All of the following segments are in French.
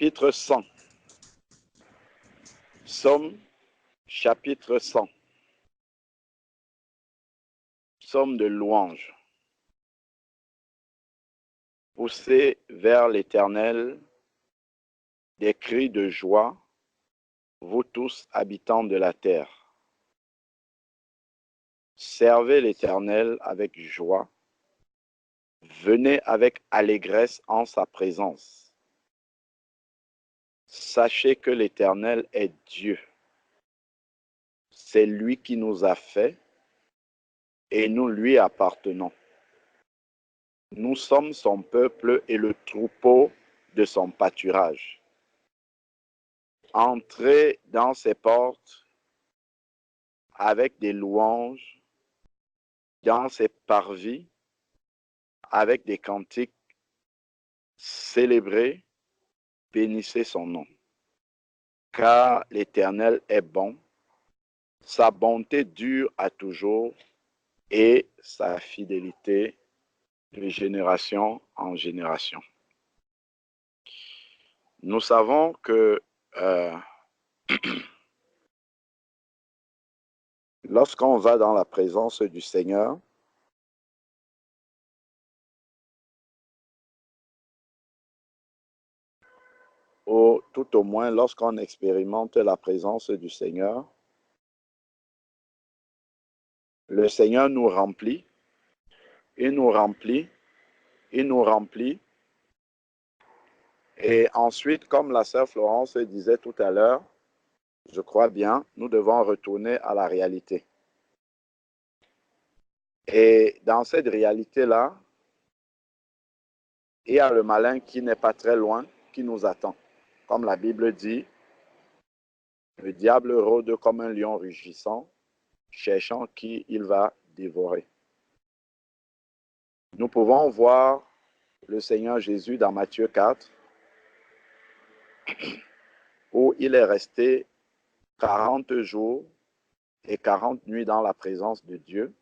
chapitre 100. Psaume, chapitre 100. Psaume de louange. Poussez vers l'Éternel des cris de joie, vous tous habitants de la terre. Servez l'Éternel avec joie, venez avec allégresse en sa présence. Sachez que l'Éternel est Dieu. C'est lui qui nous a fait et nous lui appartenons. Nous sommes son peuple et le troupeau de son pâturage. Entrez dans ses portes avec des louanges, dans ses parvis avec des cantiques. Célébrez, bénissez son nom. Car l'Éternel est bon, sa bonté dure à toujours et sa fidélité de génération en génération. Nous savons que lorsqu'on va dans la présence du Seigneur, ou tout au moins lorsqu'on expérimente la présence du Seigneur, le Seigneur nous remplit, il nous remplit, il nous remplit. Et ensuite, comme la sœur Florence disait tout à l'heure, je crois bien, nous devons retourner à la réalité. Et dans cette réalité-là, il y a le malin qui n'est pas très loin, qui nous attend. Comme la Bible dit, le diable rôde comme un lion rugissant, cherchant qui il va dévorer. Nous pouvons voir le Seigneur Jésus dans Matthieu 4, où il est resté 40 jours et 40 nuits dans la présence de Dieu.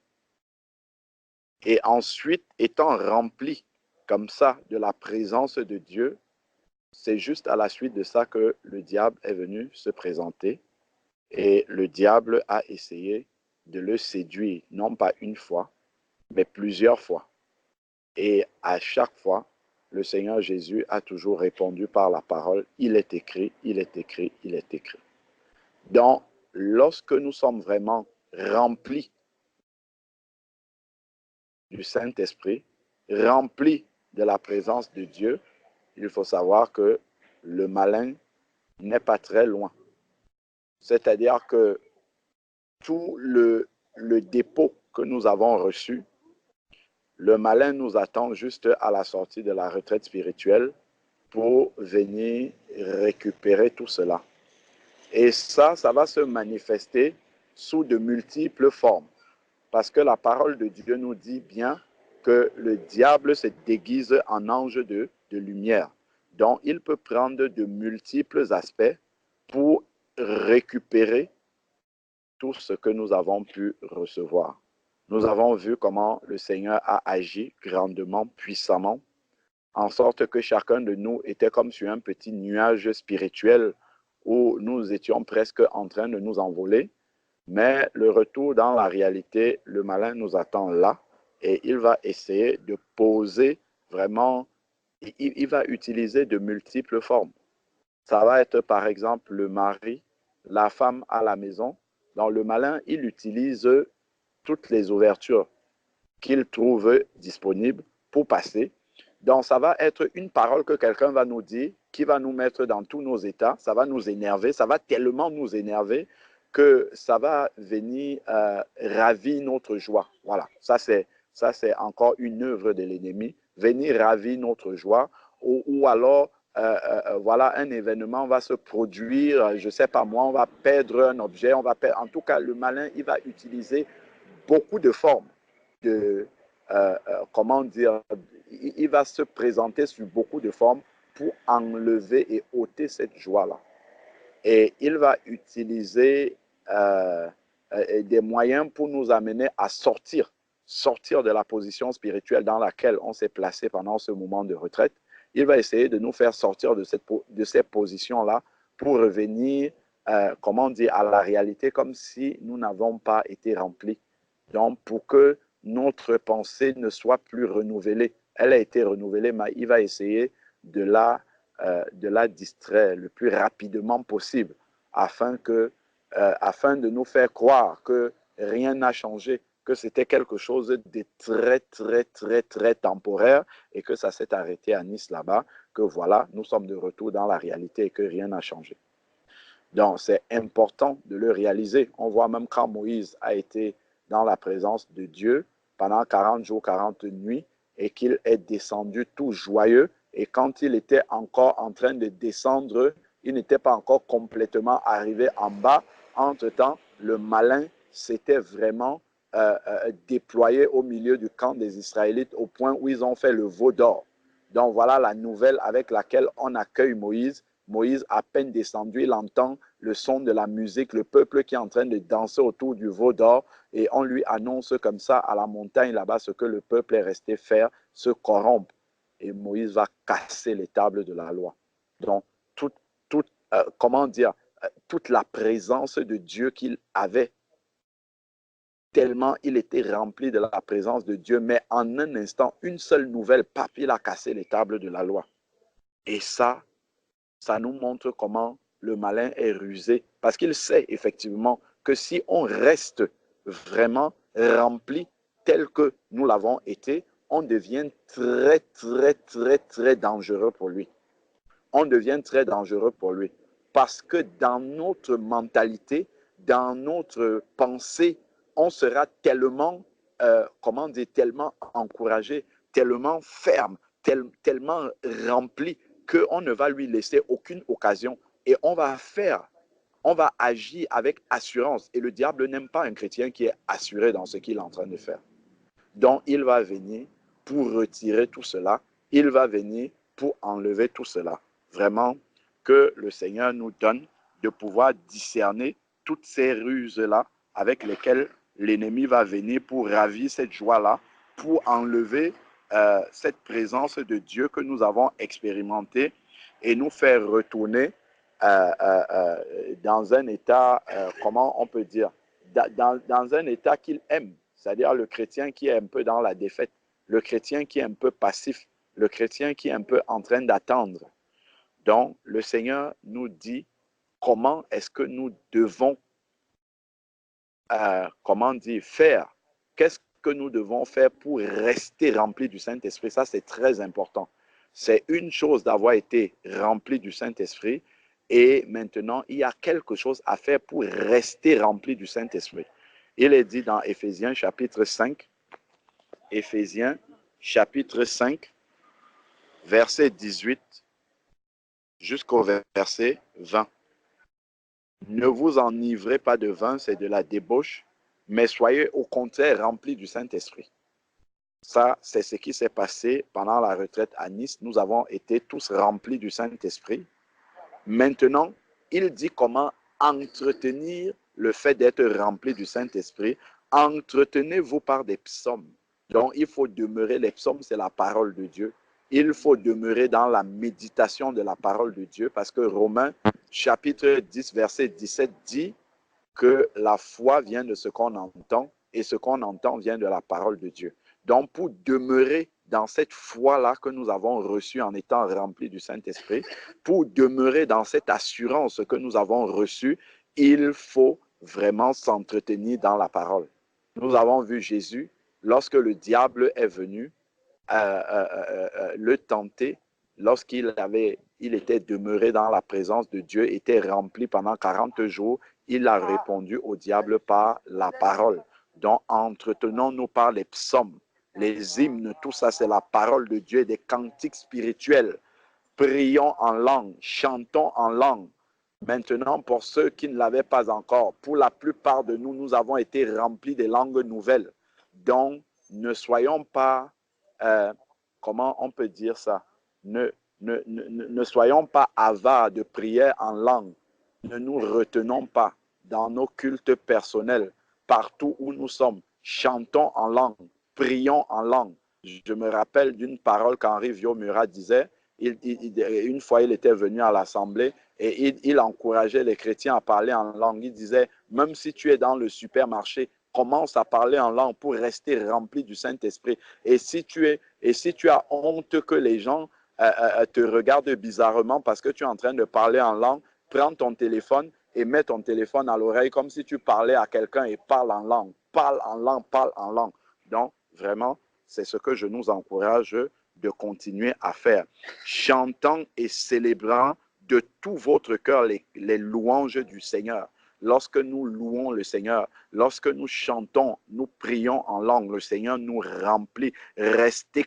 Et ensuite, étant rempli comme ça de la présence de Dieu, c'est juste à la suite de ça que le diable est venu se présenter. Et le diable a essayé de le séduire, non pas une fois, mais plusieurs fois. Et à chaque fois, le Seigneur Jésus a toujours répondu par la parole, il est écrit, il est écrit, il est écrit. Donc, lorsque nous sommes vraiment remplis du Saint-Esprit, remplis de la présence de Dieu, il faut savoir que le malin n'est pas très loin. C'est-à-dire que tout le dépôt que nous avons reçu, le malin nous attend juste à la sortie de la retraite spirituelle pour venir récupérer tout cela. Et ça va se manifester sous de multiples formes. Parce que la parole de Dieu nous dit bien que le diable se déguise en ange de lumière. Donc, il peut prendre de multiples aspects pour récupérer tout ce que nous avons pu recevoir. Nous avons vu comment le Seigneur a agi grandement, puissamment, en sorte que chacun de nous était comme sur un petit nuage spirituel où nous étions presque en train de nous envoler. Mais le retour dans la réalité, le malin nous attend là et il va essayer de poser vraiment, il va utiliser de multiples formes. Ça va être par exemple le mari, la femme à la maison. Dans le malin, il utilise toutes les ouvertures qu'il trouve disponibles pour passer. Donc, ça va être une parole que quelqu'un va nous dire, qui va nous mettre dans tous nos états, ça va nous énerver, ça va tellement nous énerver que ça va venir ravir notre joie. Voilà, ça c'est encore une œuvre de l'ennemi, venir ravir notre joie, ou alors, voilà, un événement va se produire, je ne sais pas moi, on va perdre un objet, on va perdre, en tout cas, le malin, il va utiliser beaucoup de formes de, comment dire, il va se présenter sous beaucoup de formes pour enlever et ôter cette joie-là. Et il va utiliser des moyens pour nous amener à sortir de la position spirituelle dans laquelle on s'est placé pendant ce moment de retraite Il va essayer de nous faire sortir de ces positions-là pour revenir, comment dire, à la réalité comme si nous n'avons pas été remplis. Donc, pour que notre pensée ne soit plus renouvelée, elle a été renouvelée, mais il va essayer de la distraire le plus rapidement possible afin de nous faire croire que rien n'a changé, que c'était quelque chose de très, très, très, très temporaire et que ça s'est arrêté à Nice là-bas, que voilà, nous sommes de retour dans la réalité et que rien n'a changé. Donc, c'est important de le réaliser. On voit même quand Moïse a été dans la présence de Dieu pendant 40 jours, 40 nuits, et qu'il est descendu tout joyeux. Et quand il était encore en train de descendre, il n'était pas encore complètement arrivé en bas. Entre-temps, le malin s'était vraiment déployé au milieu du camp des Israélites au point où ils ont fait le veau d'or. Donc, voilà la nouvelle avec laquelle on accueille Moïse. Moïse, à peine descendu, il entend le son de la musique, le peuple qui est en train de danser autour du veau d'or, et on lui annonce comme ça à la montagne là-bas ce que le peuple est resté faire, se corrompre. Et Moïse va casser les tables de la loi. Donc, comment dire, toute la présence de Dieu qu'il avait, tellement il était rempli de la présence de Dieu, mais en un instant, une seule nouvelle, paf, il a cassé les tables de la loi. Et ça nous montre comment le malin est rusé, parce qu'il sait effectivement que si on reste vraiment rempli tel que nous l'avons été, on devient très, très, très, très dangereux pour lui. On devient très dangereux pour lui. Parce que dans notre mentalité, dans notre pensée, on sera tellement, tellement encouragé, tellement ferme, tellement rempli qu'on ne va lui laisser aucune occasion. Et on va agir avec assurance. Et le diable n'aime pas un chrétien qui est assuré dans ce qu'il est en train de faire. Donc, il va venir pour retirer tout cela. Il va venir pour enlever tout cela. Vraiment, que le Seigneur nous donne de pouvoir discerner toutes ces ruses-là avec lesquelles l'ennemi va venir pour ravir cette joie-là, pour enlever cette présence de Dieu que nous avons expérimentée et nous faire retourner dans un état, comment on peut dire, dans un état qu'il aime, c'est-à-dire le chrétien qui est un peu dans la défaite, le chrétien qui est un peu passif, le chrétien qui est un peu en train d'attendre. Donc, le Seigneur nous dit comment est-ce que nous devons, faire, qu'est-ce que nous devons faire pour rester remplis du Saint-Esprit. Ça, c'est très important. C'est une chose d'avoir été rempli du Saint-Esprit et maintenant, il y a quelque chose à faire pour rester rempli du Saint-Esprit. Il est dit dans Éphésiens chapitre 5, Éphésiens chapitre 5, verset 18 jusqu'au verset 20. Ne vous enivrez pas de vin, c'est de la débauche, mais soyez au contraire remplis du Saint-Esprit. Ça, c'est ce qui s'est passé pendant la retraite à Nice. Nous avons été tous remplis du Saint-Esprit. Maintenant, il dit comment entretenir le fait d'être rempli du Saint-Esprit. Entretenez-vous par des psaumes. Donc, il faut demeurer. Les psaumes, c'est la parole de Dieu. Il faut demeurer dans la méditation de la parole de Dieu parce que Romains, chapitre 10, verset 17 dit que la foi vient de ce qu'on entend et ce qu'on entend vient de la parole de Dieu. Donc, pour demeurer dans cette foi-là que nous avons reçue en étant remplis du Saint-Esprit, pour demeurer dans cette assurance que nous avons reçue, il faut vraiment s'entretenir dans la parole. Nous avons vu Jésus, lorsque le diable est venu le tenter, lorsqu'il était demeuré dans la présence de Dieu, était rempli pendant 40 jours, il a répondu au diable par la parole. Donc, entretenons-nous par les psaumes, les hymnes, tout ça, c'est la parole de Dieu, des cantiques spirituels. Prions en langue, chantons en langue. Maintenant, pour ceux qui ne l'avaient pas encore, pour la plupart de nous, nous avons été remplis des langues nouvelles. Donc, ne soyons pas, comment on peut dire ça, ne soyons pas avares de prières en langue. Ne nous retenons pas dans nos cultes personnels, partout où nous sommes. Chantons en langue, prions en langue. Je me rappelle d'une parole qu'Henri Vieux-Murat disait, Une fois, il était venu à l'assemblée et il encourageait les chrétiens à parler en langue. Il disait, même si tu es dans le supermarché, commence à parler en langue pour rester rempli du Saint-Esprit. Et si tu as honte que les gens te regardent bizarrement parce que tu es en train de parler en langue, prends ton téléphone et mets ton téléphone à l'oreille comme si tu parlais à quelqu'un et parle en langue. Parle en langue, parle en langue. Donc, vraiment, c'est ce que je nous encourage de continuer à faire. Chantant et célébrant de tout votre cœur les louanges du Seigneur. Lorsque nous louons le Seigneur, lorsque nous chantons, nous prions en langue, le Seigneur nous remplit. Rendez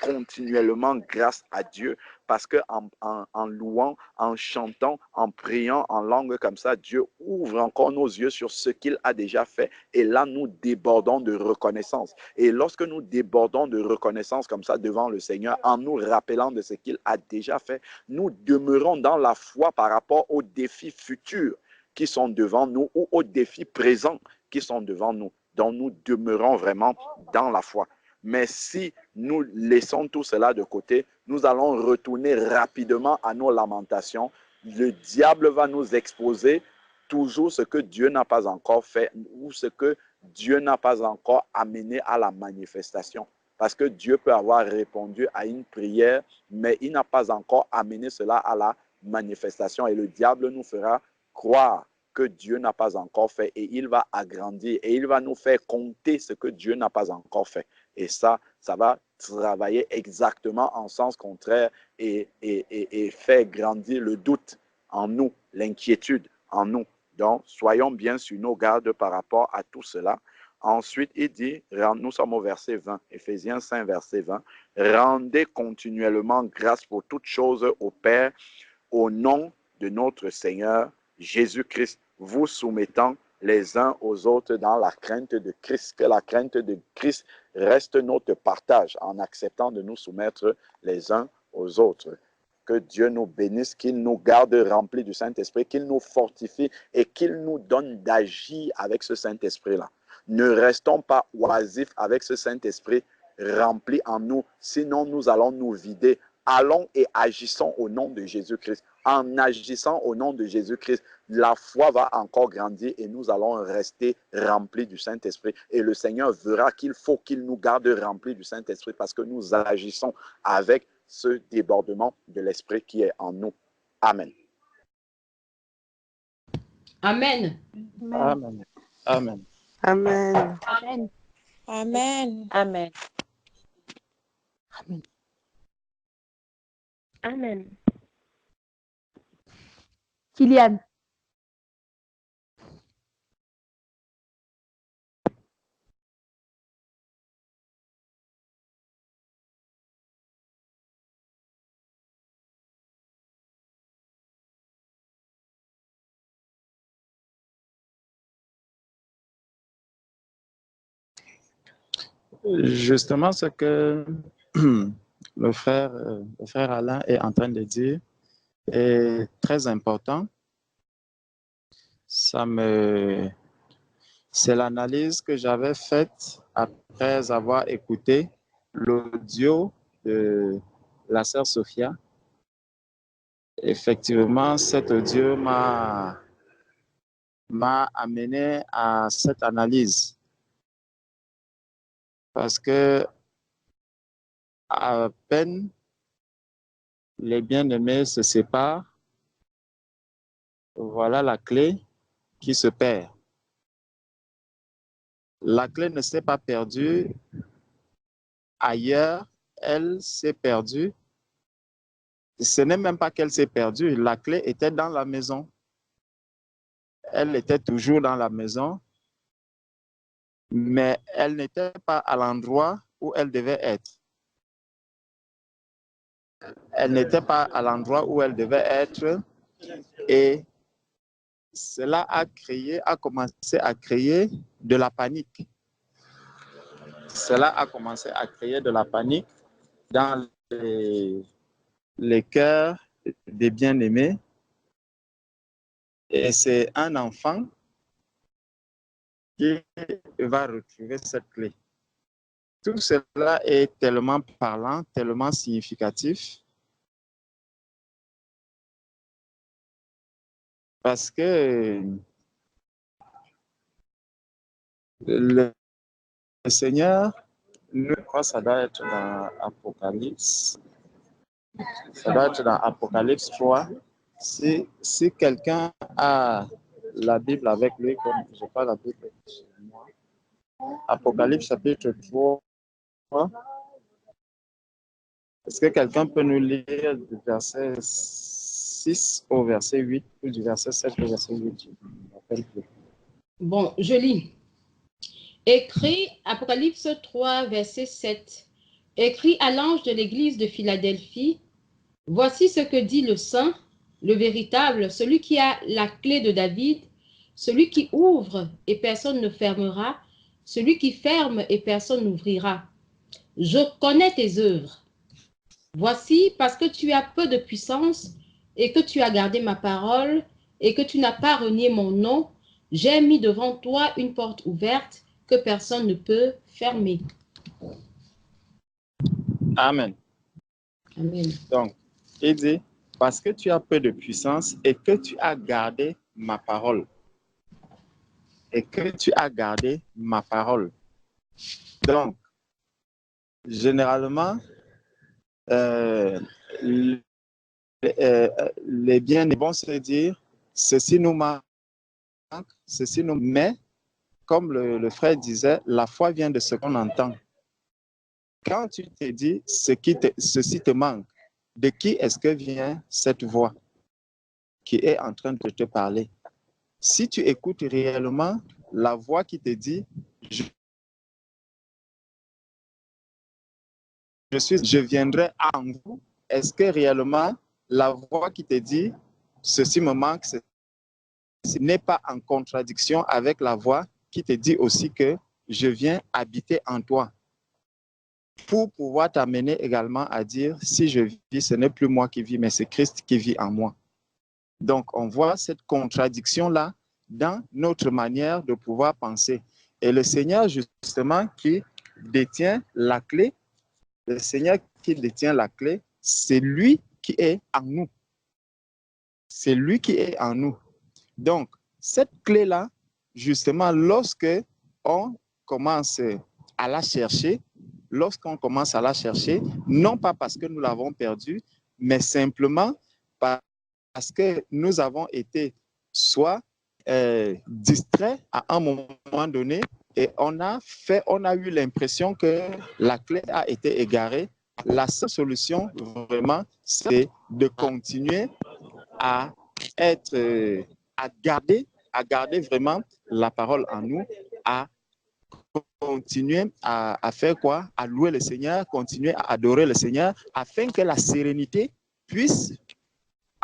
continuellement grâce à Dieu parce qu'en louant, en chantant, en priant en langue comme ça, Dieu ouvre encore nos yeux sur ce qu'il a déjà fait. Et là, nous débordons de reconnaissance. Et lorsque nous débordons de reconnaissance comme ça devant le Seigneur, en nous rappelant de ce qu'il a déjà fait, nous demeurons dans la foi par rapport aux défis futurs qui sont devant nous ou aux défis présents qui sont devant nous. Donc, nous demeurons vraiment dans la foi. Mais si nous laissons tout cela de côté, nous allons retourner rapidement à nos lamentations. Le diable va nous exposer toujours ce que Dieu n'a pas encore fait ou ce que Dieu n'a pas encore amené à la manifestation. Parce que Dieu peut avoir répondu à une prière, mais il n'a pas encore amené cela à la manifestation. Et le diable nous fera croire que Dieu n'a pas encore fait et il va agrandir et il va nous faire compter ce que Dieu n'a pas encore fait. Et ça va travailler exactement en sens contraire et faire grandir le doute en nous, l'inquiétude en nous. Donc, soyons bien sur nos gardes par rapport à tout cela. Ensuite, il dit, nous sommes au verset 20, Éphésiens 5, verset 20, rendez continuellement grâce pour toutes choses au Père, au nom de notre Seigneur Jésus-Christ, vous soumettant les uns aux autres dans la crainte de Christ. Que la crainte de Christ reste notre partage en acceptant de nous soumettre les uns aux autres. Que Dieu nous bénisse, qu'il nous garde remplis du Saint-Esprit, qu'il nous fortifie et qu'il nous donne d'agir avec ce Saint-Esprit-là. Ne restons pas oisifs avec ce Saint-Esprit rempli en nous, sinon nous allons nous vider. Allons et agissons au nom de Jésus-Christ. En agissant au nom de Jésus-Christ, la foi va encore grandir et nous allons rester remplis du Saint-Esprit. Et le Seigneur verra qu'il faut qu'il nous garde remplis du Saint-Esprit parce que nous agissons avec ce débordement de l'Esprit qui est en nous. Amen. Amen. Amen. Amen. Amen. Amen. Amen. Amen. Amen. Amen. Kylian. Justement, ce que le frère Alain est en train de dire est très important. C'est l'analyse que j'avais faite après avoir écouté l'audio de la sœur Sophia. Effectivement, cet audio m'a amené à cette analyse. Parce que à peine les bien-aimés se séparent, voilà la clé qui se perd. La clé ne s'est pas perdue ailleurs, elle s'est perdue. Ce n'est même pas qu'elle s'est perdue, la clé était dans la maison. Elle était toujours dans la maison, mais elle n'était pas à l'endroit où elle devait être. Elle n'était pas à l'endroit où elle devait être et cela a commencé à créer de la panique. Cela a commencé à créer de la panique dans les cœurs des bien-aimés. Et c'est un enfant qui va retrouver cette clé. Tout cela est tellement parlant, tellement significatif, parce que le Seigneur, je crois que ça doit être dans Apocalypse, ça doit être dans Apocalypse 3. Si quelqu'un a la Bible avec lui, comme je n'ai pas la Bible chez moi, Apocalypse chapitre 3, est-ce que quelqu'un peut nous lire du verset 6 au verset 8 ou du verset 7 au verset 8? Bon, je lis. Écrit, Apocalypse 3, verset 7. Écrit à l'ange de l'église de Philadelphie, voici ce que dit le Saint, le véritable, celui qui a la clé de David, celui qui ouvre et personne ne fermera, celui qui ferme et personne n'ouvrira. Je connais tes œuvres. Voici, parce que tu as peu de puissance et que tu as gardé ma parole et que tu n'as pas renié mon nom, j'ai mis devant toi une porte ouverte que personne ne peut fermer. Amen. Amen. Donc, il dit, parce que tu as peu de puissance et que tu as gardé ma parole. Et que tu as gardé ma parole. Donc, généralement, les biens vont se dire, ceci nous manque, ceci nous... Mais, comme le frère disait, la foi vient de ce qu'on entend. Quand tu te dis, ceci te manque, de qui est-ce que vient cette voix qui est en train de te parler? Si tu écoutes réellement la voix qui te dit, je viendrai en vous, est-ce que réellement la voix qui te dit, ceci me manque, ce n'est pas en contradiction avec la voix qui te dit aussi que je viens habiter en toi, pour pouvoir t'amener également à dire, si je vis, ce n'est plus moi qui vis, mais c'est Christ qui vit en moi. Donc, on voit cette contradiction-là dans notre manière de pouvoir penser. Et le Seigneur, justement, qui détient la clé, le Seigneur qui détient la clé, c'est lui qui est en nous. C'est lui qui est en nous. Donc, cette clé-là, justement, lorsque on commence à la chercher, non pas parce que nous l'avons perdue, mais simplement parce que nous avons été soit distraits à un moment donné et on a eu l'impression que la clé a été égarée. La seule solution, vraiment, c'est de continuer à garder vraiment la parole en nous, à continuer à faire quoi? À louer le Seigneur, continuer à adorer le Seigneur, afin que la sérénité puisse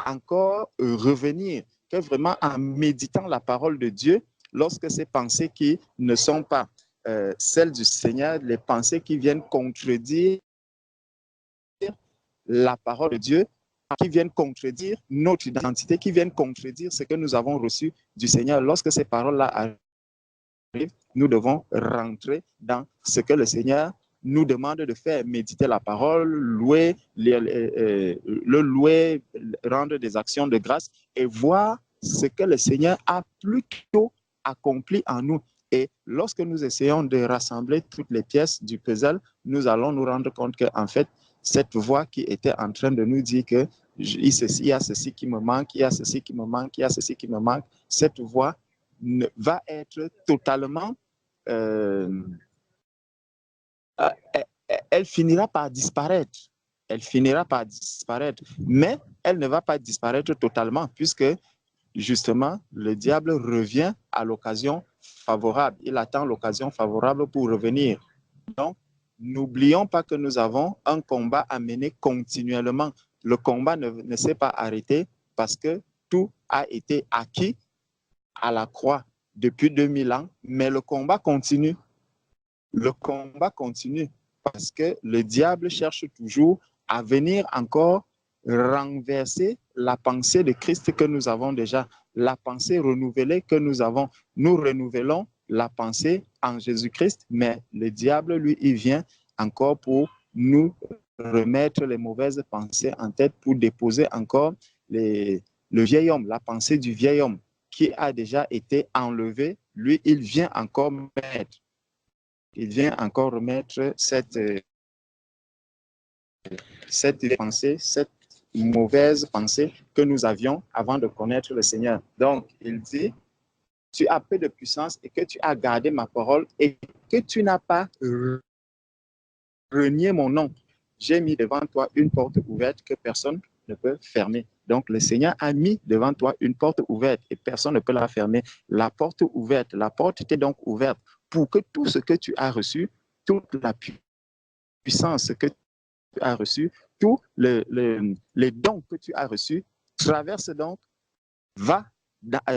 encore revenir, que vraiment en méditant la parole de Dieu, lorsque ces pensées qui ne sont pas celles du Seigneur, les pensées qui viennent contredire la parole de Dieu, qui viennent contredire notre identité, qui viennent contredire ce que nous avons reçu du Seigneur. Lorsque ces paroles-là arrivent, nous devons rentrer dans ce que le Seigneur nous demande de faire, méditer la parole, louer, le louer, rendre des actions de grâce et voir ce que le Seigneur a plutôt accompli en nous. Et lorsque nous essayons de rassembler toutes les pièces du puzzle, nous allons nous rendre compte qu'en fait, cette voix qui était en train de nous dire que il y a ceci qui me manque, il y a ceci qui me manque, il y a ceci qui me manque, cette voix va être totalement... elle finira par disparaître. Elle finira par disparaître. Mais elle ne va pas disparaître totalement puisque, justement, le diable revient à l'occasion favorable. Il attend l'occasion favorable pour revenir. Donc, n'oublions pas que nous avons un combat à mener continuellement. Le combat ne s'est pas arrêté parce que tout a été acquis à la croix depuis 2000 ans, mais le combat continue. Le combat continue parce que le diable cherche toujours à venir encore renverser la pensée de Christ que nous avons déjà, la pensée renouvelée que nous avons. Nous renouvelons la pensée en Jésus-Christ, mais le diable, lui, il vient encore pour nous remettre les mauvaises pensées en tête, pour déposer encore le vieil homme, la pensée du vieil homme qui a déjà été enlevé. Lui, il vient encore mettre. Il vient encore remettre cette pensée, cette mauvaise pensée que nous avions avant de connaître le Seigneur. Donc, il dit, tu as peu de puissance et que tu as gardé ma parole et que tu n'as pas renié mon nom. J'ai mis devant toi une porte ouverte que personne ne peut fermer. Donc, le Seigneur a mis devant toi une porte ouverte et personne ne peut la fermer. La porte ouverte, la porte était donc ouverte pour que tout ce que tu as reçu, toute la puissance que tu as reçue, tous les dons que tu as reçus, traverse donc,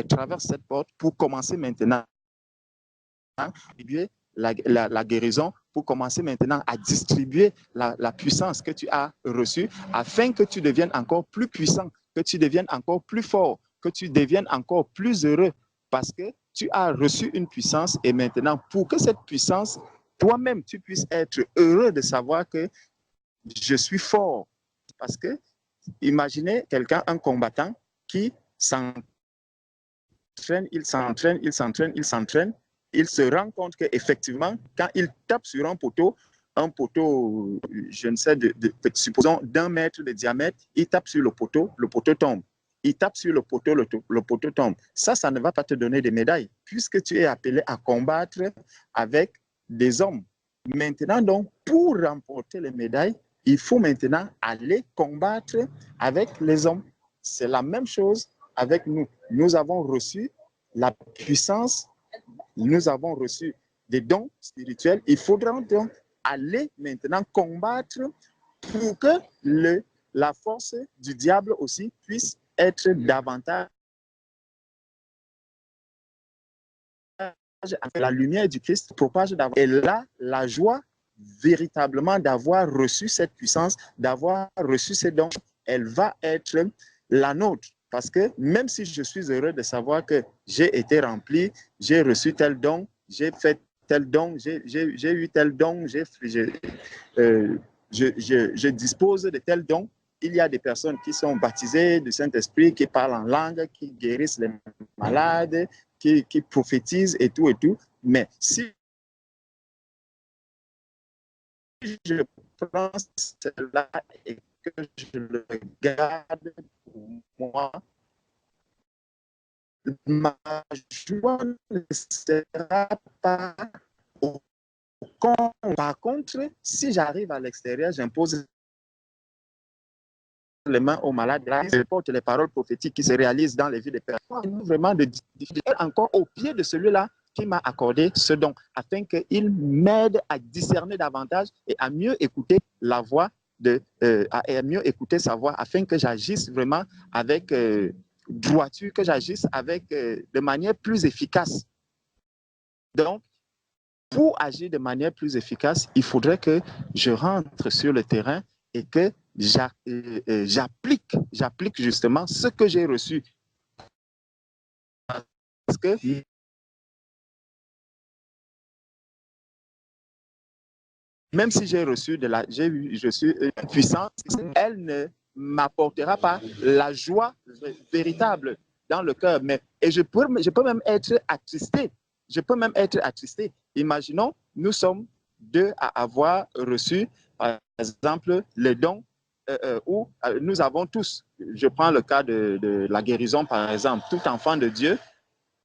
traverse cette porte pour commencer maintenant à distribuer la guérison, pour commencer maintenant à distribuer la puissance que tu as reçue, afin que tu deviennes encore plus puissant, que tu deviennes encore plus fort, que tu deviennes encore plus heureux, parce que tu as reçu une puissance et maintenant, pour que cette puissance, toi-même, tu puisses être heureux de savoir que je suis fort. Parce que, imaginez quelqu'un, un combattant qui s'entraîne, il s'entraîne, il s'entraîne, il s'entraîne, il se rend compte qu'effectivement, quand il tape sur un poteau, je ne sais, supposons d'1 mètre de diamètre, il tape sur le poteau tombe. Il tape sur le poteau tombe. Ça ne va pas te donner des médailles, puisque tu es appelé à combattre avec des hommes. Maintenant, donc, pour remporter les médailles, il faut maintenant aller combattre avec les hommes. C'est la même chose avec nous. Nous avons reçu la puissance, nous avons reçu des dons spirituels. Il faudra donc aller maintenant combattre pour que la force du diable aussi puisse être davantage. La lumière du Christ propage davantage. Et là, la joie véritablement d'avoir reçu cette puissance, d'avoir reçu ces dons, elle va être la nôtre. Parce que même si je suis heureux de savoir que j'ai été rempli, j'ai reçu tel don, j'ai fait tel don, j'ai eu tel don, je dispose de tel don. Il y a des personnes qui sont baptisées du Saint-Esprit, qui parlent en langue, qui guérissent les malades, qui prophétisent et tout et tout. Mais si je prends cela et que je le garde pour moi, ma joie ne sera pas au compte. Par contre, si j'arrive à l'extérieur, j'impose les mains aux malades, je porte les paroles prophétiques qui se réalisent dans les vies des personnes. Vraiment de encore au pied de celui-là qui m'a accordé ce don, afin qu'il m'aide à discerner davantage et à mieux écouter la voix, à mieux écouter sa voix, afin que j'agisse vraiment avec droiture, que j'agisse de manière plus efficace. Donc, pour agir de manière plus efficace, il faudrait que je rentre sur le terrain et que j'applique justement ce que j'ai reçu. Parce que même si j'ai reçu une puissance, elle ne m'apportera pas la joie véritable dans le cœur. Et je peux même être attristé. Imaginons, nous sommes 2 à avoir reçu, par exemple, le don où nous avons tous, je prends le cas de la guérison, par exemple, tout enfant de Dieu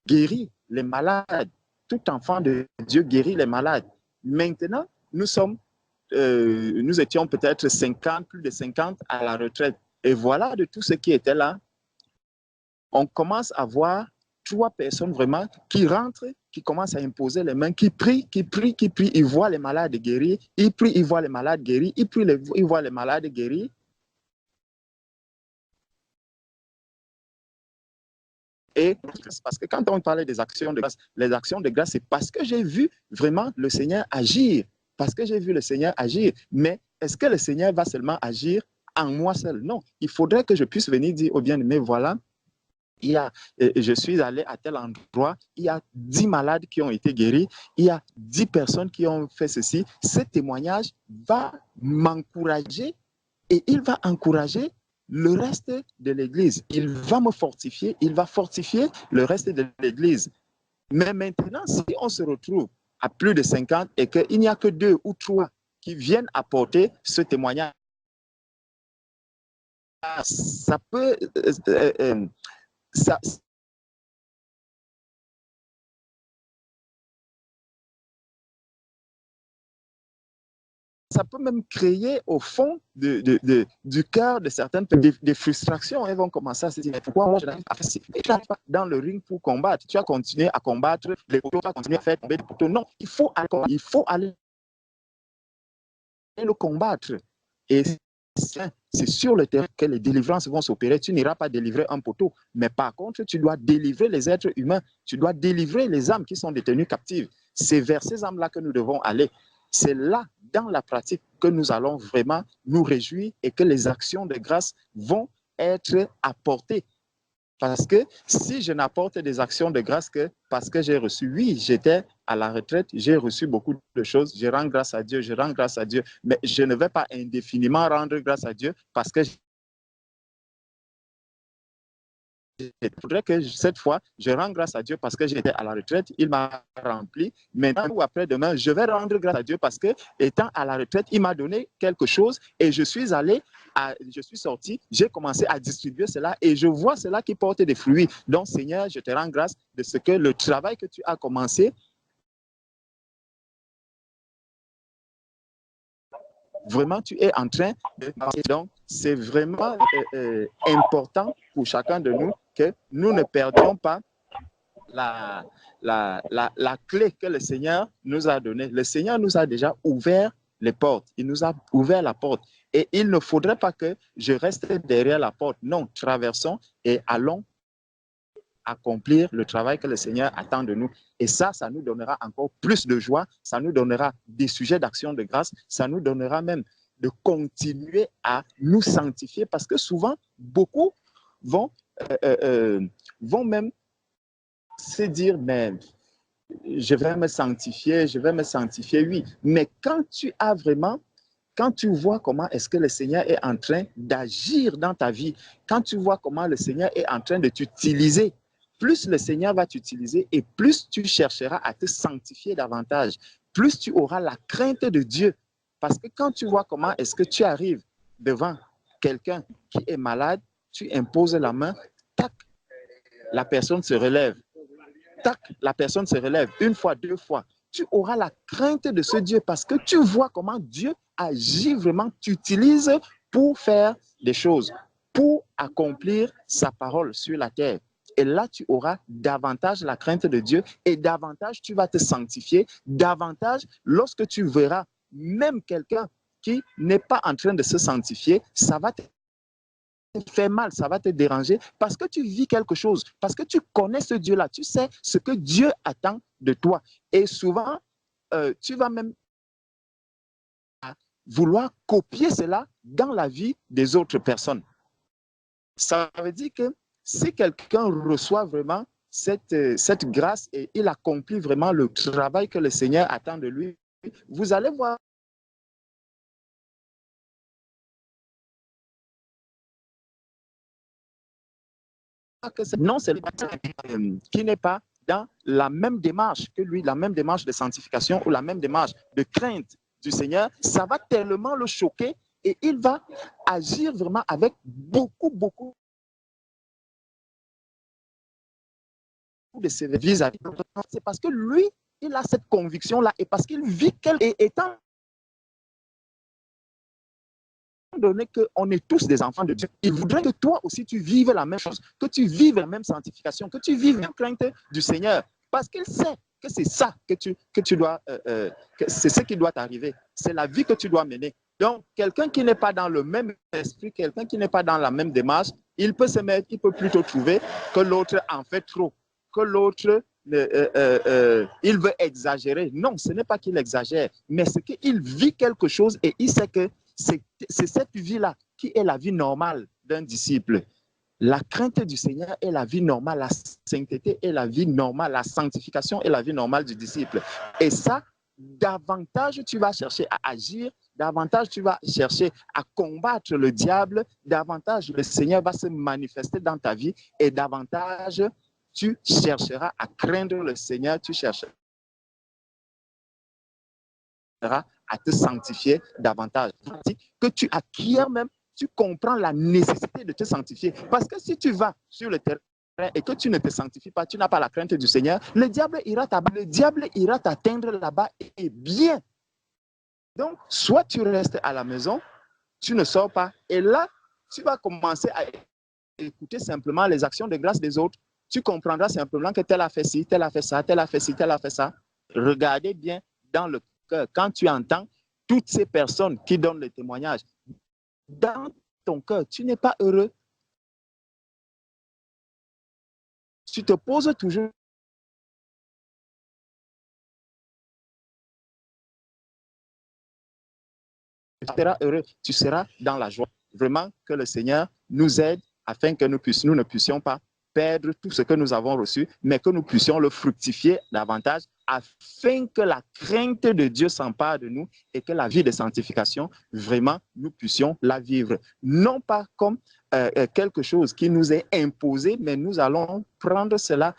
guérit les malades. Tout enfant de Dieu guérit les malades. Maintenant, nous étions peut-être 50, plus de 50 à la retraite. Et voilà, de tous ceux qui étaient là, on commence à voir 3 personnes vraiment qui rentrent, qui commencent à imposer les mains, qui prient. Ils voient les malades guérir, ils prient, ils voient les malades guérir, ils prient, ils voient les malades guérir. Et parce que quand on parlait des actions de grâce, les actions de grâce, c'est parce que j'ai vu vraiment le Seigneur agir. Parce que j'ai vu le Seigneur agir. Mais est-ce que le Seigneur va seulement agir en moi seul? Non. Il faudrait que je puisse venir dire au bien-aimé, voilà, je suis allé à tel endroit, il y a 10 malades qui ont été guéris, il y a 10 personnes qui ont fait ceci. Ce témoignage va m'encourager et il va encourager le reste de l'Église. Il va me fortifier, il va fortifier le reste de l'Église. Mais maintenant, si on se retrouve à plus de 50 et qu'il n'y a que 2 ou 3 qui viennent apporter ce témoignage, ça peut... ça peut même créer au fond du cœur de certaines des frustrations. Elles vont commencer à se dire, pourquoi moi je n'arrive pas à faire ça? Et tu n'arrives pas dans le ring pour combattre. Tu as continué à combattre, les poteaux, tu as continué à faire tomber des poteaux. Non, il faut aller le combattre. Et c'est sur le terrain que les délivrances vont s'opérer. Tu n'iras pas délivrer un poteau, mais par contre, tu dois délivrer les êtres humains. Tu dois délivrer les âmes qui sont détenues captives. C'est vers ces âmes-là que nous devons aller. C'est là, dans la pratique, que nous allons vraiment nous réjouir et que les actions de grâce vont être apportées. Parce que si je n'apporte des actions de grâce que parce que j'ai reçu, oui, j'étais à la retraite, j'ai reçu beaucoup de choses, je rends grâce à Dieu, mais je ne vais pas indéfiniment rendre grâce à Dieu parce que il faudrait que cette fois, je rends grâce à Dieu parce que j'étais à la retraite, il m'a rempli. Maintenant ou après-demain, je vais rendre grâce à Dieu parce que, étant à la retraite, il m'a donné quelque chose et je suis sorti, j'ai commencé à distribuer cela et je vois cela qui porte des fruits. Donc, Seigneur, je te rends grâce de ce que le travail que tu as commencé, vraiment, tu es en train de... Donc, c'est vraiment important pour chacun de nous que nous ne perdions pas la clé que le Seigneur nous a donnée. Le Seigneur nous a déjà ouvert les portes. Il nous a ouvert la porte. Et il ne faudrait pas que je reste derrière la porte. Non, traversons et allons accomplir le travail que le Seigneur attend de nous. Et ça nous donnera encore plus de joie, ça nous donnera des sujets d'action de grâce, ça nous donnera même de continuer à nous sanctifier parce que souvent, beaucoup vont même se dire, mais je vais me sanctifier, oui. Mais quand tu vois comment est-ce que le Seigneur est en train d'agir dans ta vie, quand tu vois comment le Seigneur est en train de t'utiliser, plus le Seigneur va t'utiliser et plus tu chercheras à te sanctifier davantage, plus tu auras la crainte de Dieu. Parce que quand tu vois comment est-ce que tu arrives devant quelqu'un qui est malade, tu imposes la main, tac, la personne se relève. Tac, la personne se relève 1 fois, 2 fois. Tu auras la crainte de ce Dieu parce que tu vois comment Dieu agit vraiment, t'utilise pour faire des choses, pour accomplir sa parole sur la terre. Et là, tu auras davantage la crainte de Dieu et davantage tu vas te sanctifier, davantage lorsque tu verras même quelqu'un qui n'est pas en train de se sanctifier, ça va te fait mal, ça va te déranger parce que tu vis quelque chose, parce que tu connais ce Dieu-là, tu sais ce que Dieu attend de toi. Et souvent, tu vas même vouloir copier cela dans la vie des autres personnes. Ça veut dire que si quelqu'un reçoit vraiment cette grâce et il accomplit vraiment le travail que le Seigneur attend de lui, vous allez voir que non, c'est qui n'est pas dans la même démarche que lui, la même démarche de sanctification ou la même démarche de crainte du Seigneur, ça va tellement le choquer et il va agir vraiment avec beaucoup de sévérité vis-à-vis. C'est parce que lui, il a cette conviction-là et parce qu'il vit et étant donné qu'on est tous des enfants de Dieu, il voudrait que toi aussi tu vives la même chose, que tu vives la même sanctification, que tu vives la crainte du Seigneur, parce qu'il sait que c'est ça que tu dois, c'est ce qui doit t'arriver, c'est la vie que tu dois mener. Donc, quelqu'un qui n'est pas dans le même esprit, quelqu'un qui n'est pas dans la même démarche, il peut peut plutôt trouver que l'autre en fait trop, que l'autre il veut exagérer. Non, ce n'est pas qu'il exagère, mais c'est qu'il vit quelque chose et il sait que c'est cette vie-là qui est la vie normale d'un disciple. La crainte du Seigneur est la vie normale, la sainteté est la vie normale, la sanctification est la vie normale du disciple. Et ça, davantage tu vas chercher à agir, davantage tu vas chercher à combattre le diable, davantage le Seigneur va se manifester dans ta vie et davantage tu chercheras à craindre le Seigneur, tu chercheras à te sanctifier davantage. Que tu acquiers même, tu comprends la nécessité de te sanctifier. Parce que si tu vas sur le terrain et que tu ne te sanctifies pas, tu n'as pas la crainte du Seigneur, le diable ira t'atteindre là-bas et bien. Donc, soit tu restes à la maison, tu ne sors pas, et là, tu vas commencer à écouter simplement les actions de grâce des autres. Tu comprendras simplement que tel a fait ci, tel a fait ça, tel a fait ci, tel a fait ça. Regardez bien dans le cœur. Quand tu entends toutes ces personnes qui donnent le témoignage, dans ton cœur, tu n'es pas heureux. Tu te poses toujours tu seras heureux, tu seras dans la joie. Vraiment que le Seigneur nous aide afin que nous ne puissions pas perdre tout ce que nous avons reçu, mais que nous puissions le fructifier davantage afin que la crainte de Dieu s'empare de nous et que la vie de sanctification, vraiment, nous puissions la vivre. Non pas comme quelque chose qui nous est imposé, mais nous allons prendre cela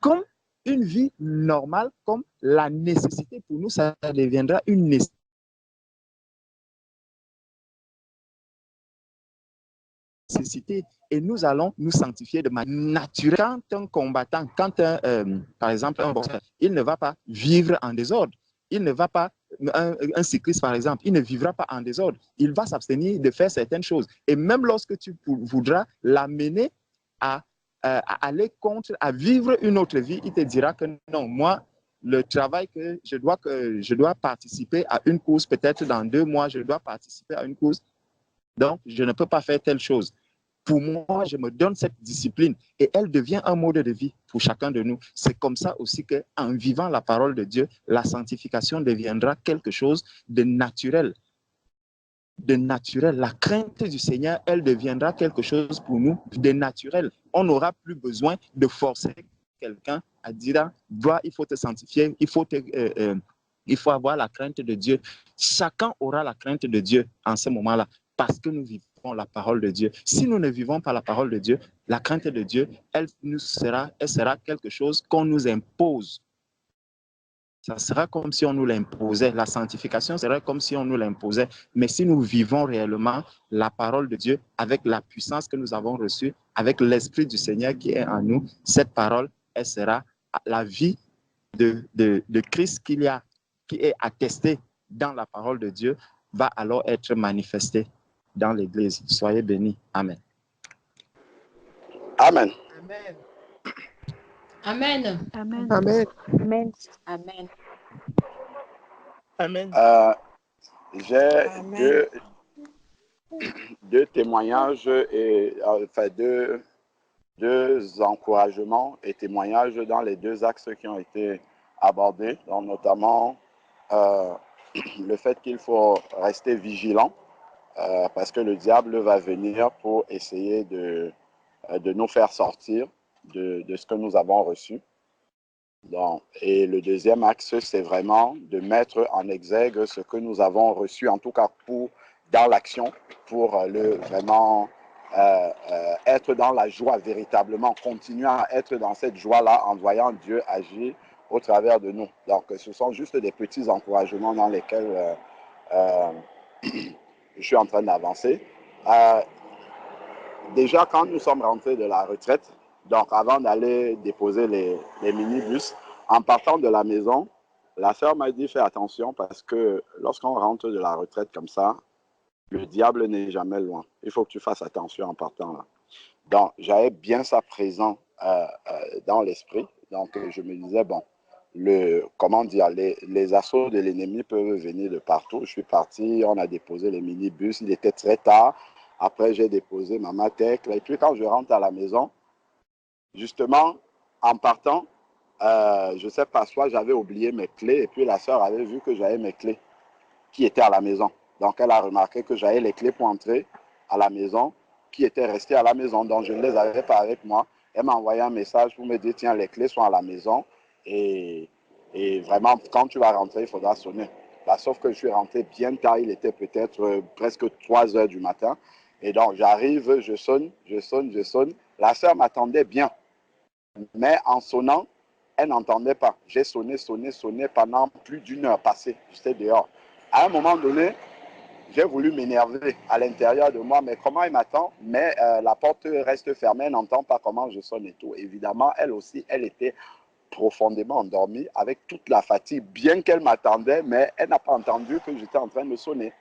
comme une vie normale, comme la nécessité pour nous, ça deviendra une nécessité. Et nous allons nous sanctifier de manière naturelle. Quand un combattant, par exemple un boxeur, il ne va pas vivre en désordre. Il ne va pas, un cycliste par exemple, il ne vivra pas en désordre. Il va s'abstenir de faire certaines choses. Et même lorsque tu voudras l'amener à aller contre, à vivre une autre vie, il te dira que non, moi, le travail que je dois participer à une course, peut-être dans 2 mois, je dois participer à une course. Donc, je ne peux pas faire telle chose. Pour moi, je me donne cette discipline et elle devient un mode de vie pour chacun de nous. C'est comme ça aussi qu'en vivant la parole de Dieu, la sanctification deviendra quelque chose de naturel. De naturel. La crainte du Seigneur, elle deviendra quelque chose pour nous de naturel. On n'aura plus besoin de forcer quelqu'un à dire, il faut te sanctifier, il faut avoir la crainte de Dieu. Chacun aura la crainte de Dieu en ce moment-là. Parce que nous vivons la parole de Dieu. Si nous ne vivons pas la parole de Dieu, la crainte de Dieu, elle sera quelque chose qu'on nous impose. Ça sera comme si on nous l'imposait. La sanctification serait comme si on nous l'imposait. Mais si nous vivons réellement la parole de Dieu avec la puissance que nous avons reçue, avec l'Esprit du Seigneur qui est en nous, cette parole, elle sera la vie de Christ qui est attestée dans la parole de Dieu, va alors être manifestée dans l'Église. Soyez bénis. Amen. Amen. Amen. Amen. Amen. Amen. Amen. Amen. J'ai Amen. deux témoignages et enfin deux encouragements et témoignages dans les 2 axes qui ont été abordés, donc notamment le fait qu'il faut rester vigilant parce que le diable va venir pour essayer de nous faire sortir de ce que nous avons reçu. Donc, et le deuxième axe, c'est vraiment de mettre en exergue ce que nous avons reçu, en tout cas dans l'action, pour vraiment être dans la joie véritablement, continuer à être dans cette joie-là en voyant Dieu agir au travers de nous. Donc, ce sont juste des petits encouragements dans lesquels je suis en train d'avancer. Déjà, quand nous sommes rentrés de la retraite, donc avant d'aller déposer les minibus, en partant de la maison, la sœur m'a dit fais attention parce que lorsqu'on rentre de la retraite comme ça, le diable n'est jamais loin. Il faut que tu fasses attention en partant là. Donc, j'avais bien ça présent dans l'esprit. Donc, je me disais, bon, comment dire, les assauts de l'ennemi peuvent venir de partout. Je suis parti, on a déposé les minibus, il était très tard. Après, j'ai déposé ma mathèque. Et puis, quand je rentre à la maison, justement, en partant, je ne sais pas, soit j'avais oublié mes clés et puis la sœur avait vu que j'avais mes clés qui étaient à la maison. Donc, elle a remarqué que j'avais les clés pour entrer à la maison qui étaient restés à la maison, donc je ne les avais pas avec moi. Elle m'a envoyé un message pour me dire, tiens, les clés sont à la maison et vraiment, quand tu vas rentrer, il faudra sonner. Bah, sauf que je suis rentré bien tard, il était peut-être presque 3 heures du matin. Et donc, j'arrive, je sonne. La sœur m'attendait bien, mais en sonnant, elle n'entendait pas. J'ai sonné pendant plus d'1 heure passée. J'étais dehors. À un moment donné, j'ai voulu m'énerver à l'intérieur de moi, mais comment elle m'attend? Mais la porte reste fermée, elle n'entend pas comment je sonne et tout. Évidemment, elle aussi, elle était profondément endormie avec toute la fatigue, bien qu'elle m'attendait, mais elle n'a pas entendu que j'étais en train de sonner.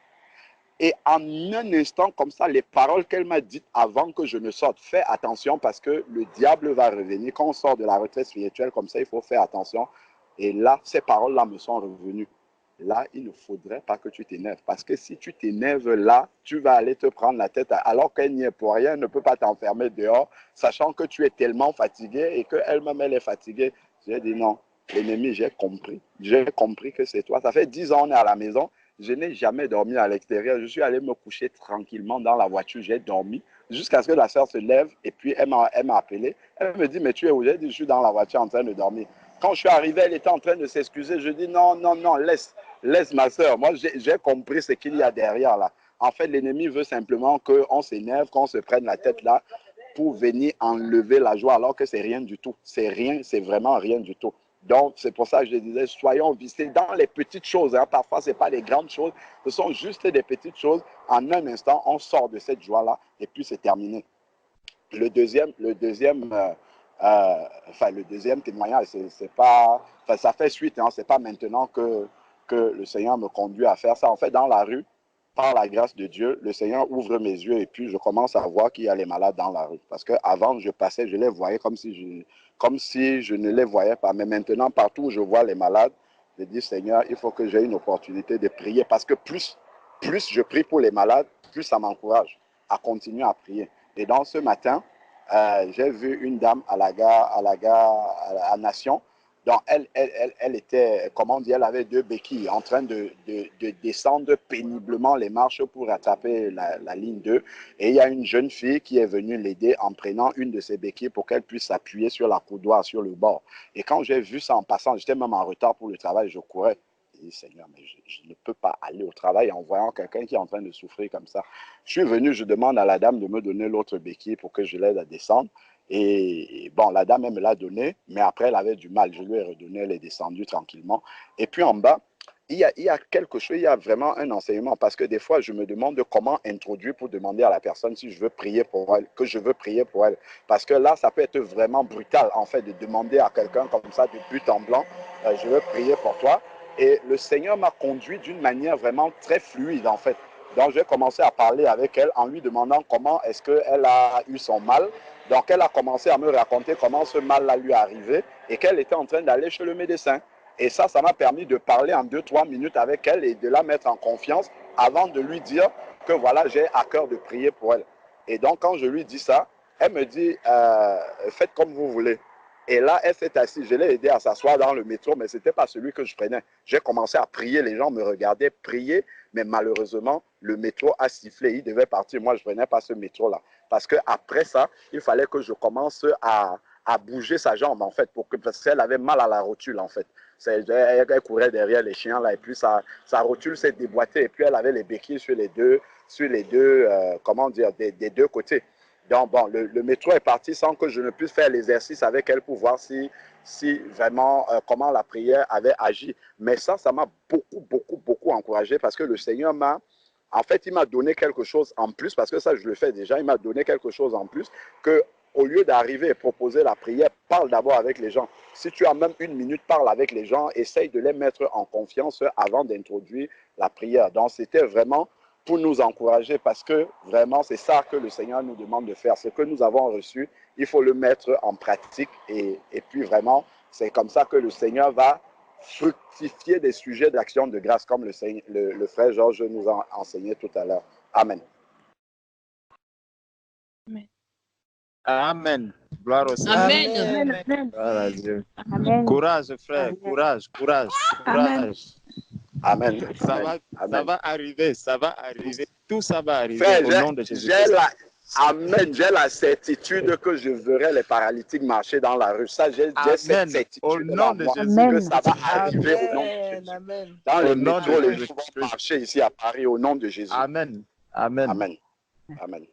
Et en un instant comme ça, les paroles qu'elle m'a dites avant que je ne sorte, fais attention parce que le diable va revenir. Quand on sort de la retraite spirituelle comme ça, il faut faire attention. Et là, ces paroles-là me sont revenues. Là, il ne faudrait pas que tu t'énerves. Parce que si tu t'énerves là, tu vas aller te prendre la tête alors qu'elle n'y est pour rien, elle ne peut pas t'enfermer dehors, sachant que tu es tellement fatigué et qu'elle-même, elle est fatiguée. J'ai dit non, l'ennemi, j'ai compris. J'ai compris que c'est toi. Ça fait 10 ans, on est à la maison. Je n'ai jamais dormi à l'extérieur. Je suis allé me coucher tranquillement dans la voiture. J'ai dormi jusqu'à ce que la sœur se lève et puis elle m'a appelé. Elle me dit, mais tu es où? J'ai dit, je suis dans la voiture en train de dormir. Quand je suis arrivé, elle était en train de s'excuser. Je dis, non, laisse ma sœur. Moi, j'ai compris ce qu'il y a derrière là. En fait, l'ennemi veut simplement qu'on s'énerve, qu'on se prenne la tête là pour venir enlever la joie alors que c'est rien du tout. C'est rien, c'est vraiment rien du tout. Donc, c'est pour ça que je disais, soyons viciés dans les petites choses. Hein. Parfois, ce n'est pas les grandes choses, ce sont juste des petites choses. En un instant, on sort de cette joie-là et puis c'est terminé. Le deuxième témoignage, c'est pas, ça fait suite. Hein. Ce n'est pas maintenant que le Seigneur me conduit à faire ça. En fait, dans la rue, par la grâce de Dieu, le Seigneur ouvre mes yeux et puis je commence à voir qu'il y a les malades dans la rue. Parce qu'avant, je passais, je les voyais comme si je ne les voyais pas. Mais maintenant, partout où je vois les malades, je dis, Seigneur, il faut que j'ai une opportunité de prier. Parce que plus je prie pour les malades, plus ça m'encourage à continuer à prier. Et donc, ce matin, j'ai vu une dame à la gare à Nation. Donc, elle était, comment dire, elle avait 2 béquilles en train de descendre péniblement les marches pour rattraper la ligne 2. Et il y a une jeune fille qui est venue l'aider en prenant une de ses béquilles pour qu'elle puisse s'appuyer sur la coudoir, sur le bord. Et quand j'ai vu ça en passant, j'étais même en retard pour le travail, je courais. J'ai dit, Seigneur, mais je ne peux pas aller au travail en voyant quelqu'un qui est en train de souffrir comme ça. Je suis venu, je demande à la dame de me donner l'autre béquille pour que je l'aide à descendre. Et bon, la dame, elle me l'a donné, mais après, elle avait du mal. Je lui ai redonné, elle est descendue tranquillement. Et puis en bas, il y a quelque chose, il y a vraiment un enseignement, parce que des fois, je me demande comment introduire pour demander à la personne si je veux prier pour elle, que je veux prier pour elle. Parce que là, ça peut être vraiment brutal, en fait, de demander à quelqu'un comme ça, de but en blanc, je veux prier pour toi. Et le Seigneur m'a conduit d'une manière vraiment très fluide, en fait. Donc, j'ai commencé à parler avec elle en lui demandant comment est-ce qu'elle a eu son mal. Donc, elle a commencé à me raconter comment ce mal-là lui est arrivé et qu'elle était en train d'aller chez le médecin. Et ça m'a permis de parler en 2-3 minutes avec elle et de la mettre en confiance avant de lui dire que voilà, j'ai à cœur de prier pour elle. Et donc, quand je lui dis ça, elle me dit, faites comme vous voulez. Et là, elle s'est assise. Je l'ai aidée à s'asseoir dans le métro, mais ce n'était pas celui que je prenais. J'ai commencé à prier. Les gens me regardaient prier, mais malheureusement, le métro a sifflé. Il devait partir. Moi, je ne prenais pas ce métro-là. Parce qu'après ça, il fallait que je commence à bouger sa jambe, en fait, parce qu'elle avait mal à la rotule, en fait. Elle courait derrière les chiens, là, et puis sa rotule s'est déboîtée, et puis elle avait les béquilles sur les deux comment dire, des 2 côtés. Donc, bon, le métro est parti sans que je ne puisse faire l'exercice avec elle pour voir si vraiment, comment la prière avait agi. Mais ça m'a beaucoup encouragé parce que le Seigneur il m'a donné quelque chose en plus, parce que ça, je le fais déjà, il m'a donné quelque chose en plus, que au lieu d'arriver et proposer la prière, parle d'abord avec les gens. Si tu as même 1 minute, parle avec les gens, essaye de les mettre en confiance avant d'introduire la prière. Donc, c'était vraiment pour nous encourager, parce que vraiment, c'est ça que le Seigneur nous demande de faire. Ce que nous avons reçu, il faut le mettre en pratique et puis vraiment, c'est comme ça que le Seigneur va fructifier des sujets d'action de grâce, comme le frère Georges nous a enseigné tout à l'heure. Amen. Amen. Gloire au Seigneur. Amen. Amen. Gloire à Dieu. Amen. Courage, frère. Amen. Courage. Amen. Ça va arriver. Tout ça va arriver Frère, au nom de Jésus-Christ. Amen. J'ai la certitude que je verrai les paralytiques marcher dans la rue. Ça, j'ai cette certitude. Au nom de Jésus. Que ça va arriver au nom de Jésus. Amen. Dans les nom métros, de les Jésus. gens vont marcher ici à Paris au nom de Jésus. Amen. Amen. Amen. Amen.